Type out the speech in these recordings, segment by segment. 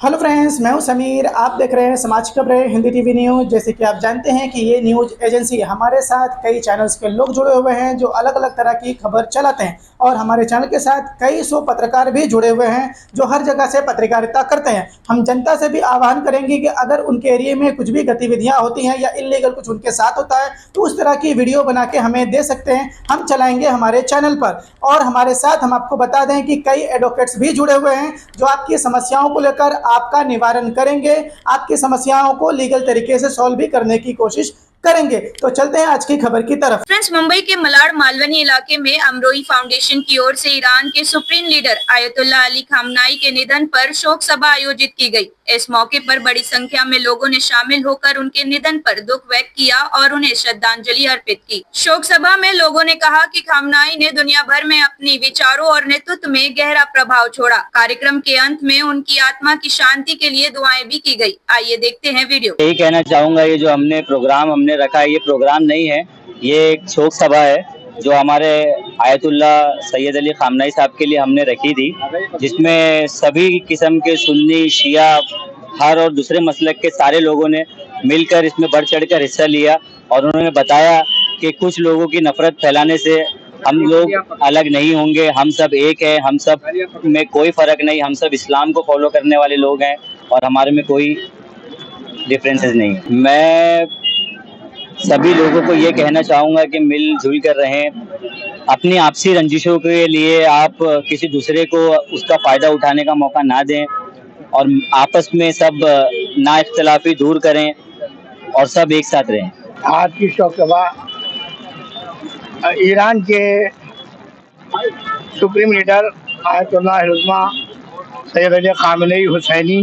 Hello friends, मैं हूं समीर। आप देख रहे हैं समाज खबरें हिंदी टीवी न्यूज़। जैसे कि आप जानते हैं कि ये न्यूज़ एजेंसी हमारे साथ कई चैनल्स के लोग जुड़े हुए हैं जो अलग अलग तरह की खबर चलाते हैं, और हमारे चैनल के साथ कई सौ पत्रकार भी जुड़े हुए हैं जो हर जगह से पत्रकारिता करते हैं। हम जनता से भी आह्वान करेंगे कि अगर उनके एरिया में कुछ भी गतिविधियाँ होती हैं या इलीगल कुछ उनके साथ होता है तो उस तरह की वीडियो बना के हमें दे सकते हैं, हम चलाएंगे हमारे चैनल पर। और हमारे साथ हम आपको बता दें कि कई एडवोकेट्स भी जुड़े हुए हैं जो आपकी समस्याओं को लेकर आपका निवारण करेंगे, आपकी समस्याओं को लीगल तरीके से सॉल्व भी करने की कोशिश करेंगे। तो चलते हैं आज की खबर की तरफ। फ्रेंड्स, मुंबई के मलाड मालवनी इलाके में अमरोही फाउंडेशन की ओर से ईरान के सुप्रीम लीडर आयतुल्लाह अली खामनाई के निधन पर शोक सभा आयोजित की गई। इस मौके पर बड़ी संख्या में लोगों ने शामिल होकर उनके निधन पर दुख व्यक्त किया और उन्हें श्रद्धांजलि अर्पित की। शोक सभा में लोगों ने कहा कि खामनाई ने दुनिया भर में अपनी विचारों और नेतृत्व में गहरा प्रभाव छोड़ा। कार्यक्रम के अंत में उनकी आत्मा की शांति के लिए दुआएं भी की गई। आइए देखते हैं वीडियो। यही कहना चाहूंगा, ये जो प्रोग्राम हमने रखा है, ये प्रोग्राम नहीं है, ये एक शोक सभा है जो हमारे आयतुल्लाह सैयद अली खामनाई साहब के लिए हमने रखी थी, जिसमें सभी किस्म के सुन्नी, शिया, हर और दूसरे मसलक के सारे लोगों ने मिलकर इसमें बढ़ चढ़ कर हिस्सा लिया। और उन्होंने बताया कि कुछ लोगों की नफरत फैलाने से हम लोग अलग नहीं होंगे, हम सब एक हैं, हम सब में कोई फर्क नहीं, हम सब इस्लाम को फॉलो करने वाले लोग हैं और हमारे में कोई डिफरेंसेस नहीं। मैं सभी लोगों को ये कहना चाहूँगा कि मिलजुल कर रहें। अपनी आपसी रंजिशों के लिए आप किसी दूसरे को उसका फ़ायदा उठाने का मौका ना दें और आपस में सब ना इख्तलाफी दूर करें और सब एक साथ रहें। आज की शोक सभा ईरान के supreme leader Ayatollah Sayyid Ali Khamenei Hosseini,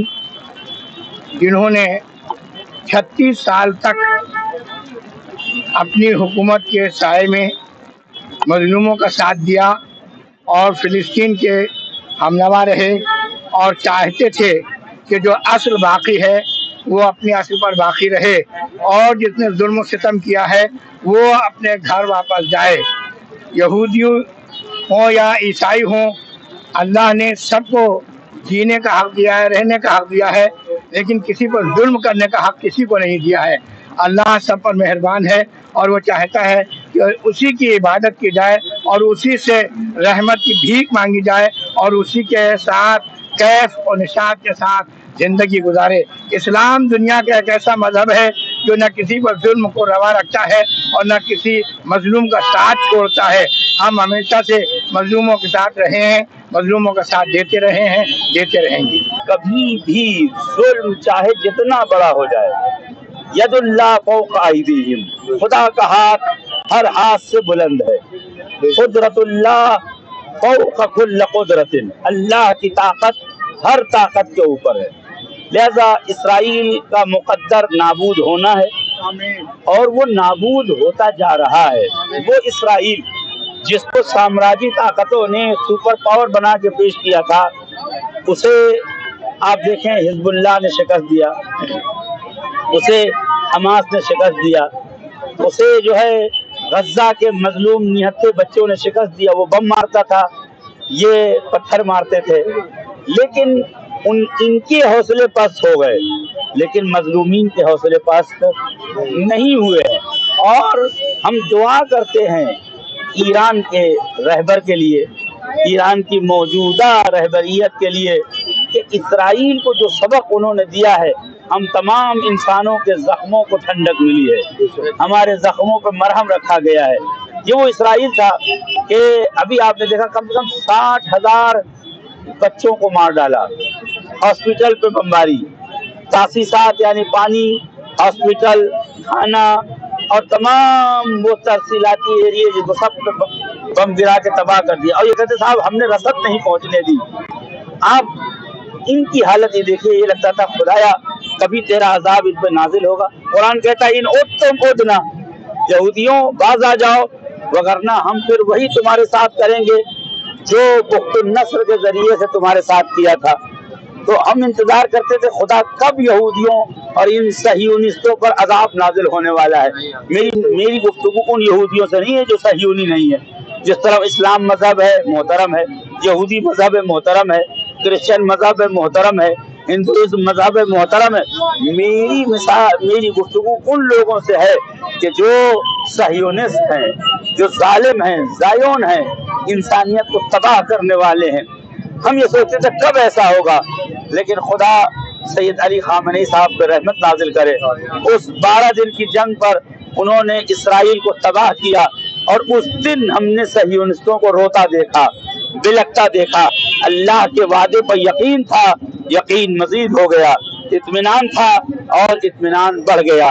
जिन्होंने 36 साल तक अपनी हुकूमत के साए में मजलूमों का साथ दिया और फ़िलिस्तीन के हमनवा रहे और चाहते थे कि जो असल बाकी है वो अपनी असल पर बाकी रहे और जिसने जुल्म सितम किया है वो अपने घर वापस जाए। यहूदी हों या ईसाई हों, अल्लाह ने सबको जीने का हक दिया है, रहने का हक दिया है, लेकिन किसी पर जुल्म करने का हक किसी को नहीं दिया है। अल्लाह सब पर मेहरबान है और वो चाहता है कि उसी की इबादत की जाए और उसी से रहमत की भीख मांगी जाए और उसी के साथ कैफ और निशात के साथ ज़िंदगी गुजारे। इस्लाम दुनिया का एक ऐसा मज़हब है जो न किसी पर जुल्म को रवा रखता है और न किसी मजलूम का साथ छोड़ता है। हम हमेशा से मजलूमों के साथ रहे हैं, मजलूमों का साथ देते रहे हैं, देते रहेंगे। कभी भी जुल्म चाहे जितना बड़ा हो जाए, यदुल्लाह फौक अयदीहिम, खुदा का हाथ हर हाथ से बुलंद है। कुदरतुल्लाह फौक कुल्ल कुदरतिन, अल्लाह की ताकत हर ताकत के ऊपर है। लिहाजा इसराइल का मुकद्दर नाबूद होना है और वो नाबूद होता जा रहा है। वो इसराइल जिसको साम्राज्य ताकतों ने सुपर पावर बना के पेश किया था, उसे आप देखें हिजबुल्लाह ने शिकस्त दिया, उसे हमास ने शिकस्त दिया, उसे जो है गज्जा के मजलूम निहत्थे बच्चों ने शिकस्त दिया। वो बम मारता था, ये पत्थर मारते थे, लेकिन इनके हौसले पस्त हो गए, लेकिन मजलूमीन के हौसले पस्त नहीं हुए हैं। और हम दुआ करते हैं ईरान के रहबर के लिए, ईरान की मौजूदा रहबरियत के लिए, कि इसराइल को जो सबक उन्होंने दिया है, हम तमाम इंसानों के जख्मों को ठंडक मिली है, हमारे जख्मों पर मरहम रखा गया है। ये वो इसराइल था कि अभी आपने देखा कम से कम 60,000 बच्चों को मार डाला, हॉस्पिटल पे बमबारी, तासीसात यानी पानी, हॉस्पिटल, खाना और तमाम वो तरसीलाती एरिया जिनको सब बम गिरा के तबाह कर दिया। और ये कहते साहब हमने रसद नहीं पहुंचने दी। आप इनकी हालत ये देखिए, ये लगता था खुदाया कभी तेरा अजाब इन पे नाजिल होगा। कुरान कहता है इन उद्तम उदना, यहूदियों बाज आ जाओ, वगरना हम फिर वही तुम्हारे साथ करेंगे जो बुख्तुन नस्र के जरिए से तुम्हारे साथ किया था। तो हम इंतजार करते थे खुदा कब यहूदियों और इन सहीयूनिस्टों पर अजाब नाजिल होने वाला है। मेरी गुफ्तगू उन यहूदियों से नहीं है जो सहीयूनी नहीं है। जिस तरह इस्लाम मजहब है मोहतरम है, यहूदी मजहब है मोहतरम है, क्रिश्चियन मजहब है मोहतरम है, हिंदुइज्म मजहब मोहतरम है। मेरी गुफ्तगू उन लोगों से है कि जो सहियोनिस्ट हैं, जो जालिम हैं, जायोन हैं, इंसानियत को तबाह करने वाले हैं। हम ये सोचते थे कब ऐसा होगा, लेकिन खुदा सैयद अली खामनेई साहब पे रहमत नाजिल करे। उस 12 दिन की जंग पर उन्होंने इसराइल को तबाह किया और उस दिन हमने सहियोनिस्टों को रोता देखा, बिलकता देखा। अल्लाह के वादे पर यकीन था, यकीन मजीद हो गया, इत्मीनान था और इत्मीनान बढ़ गया।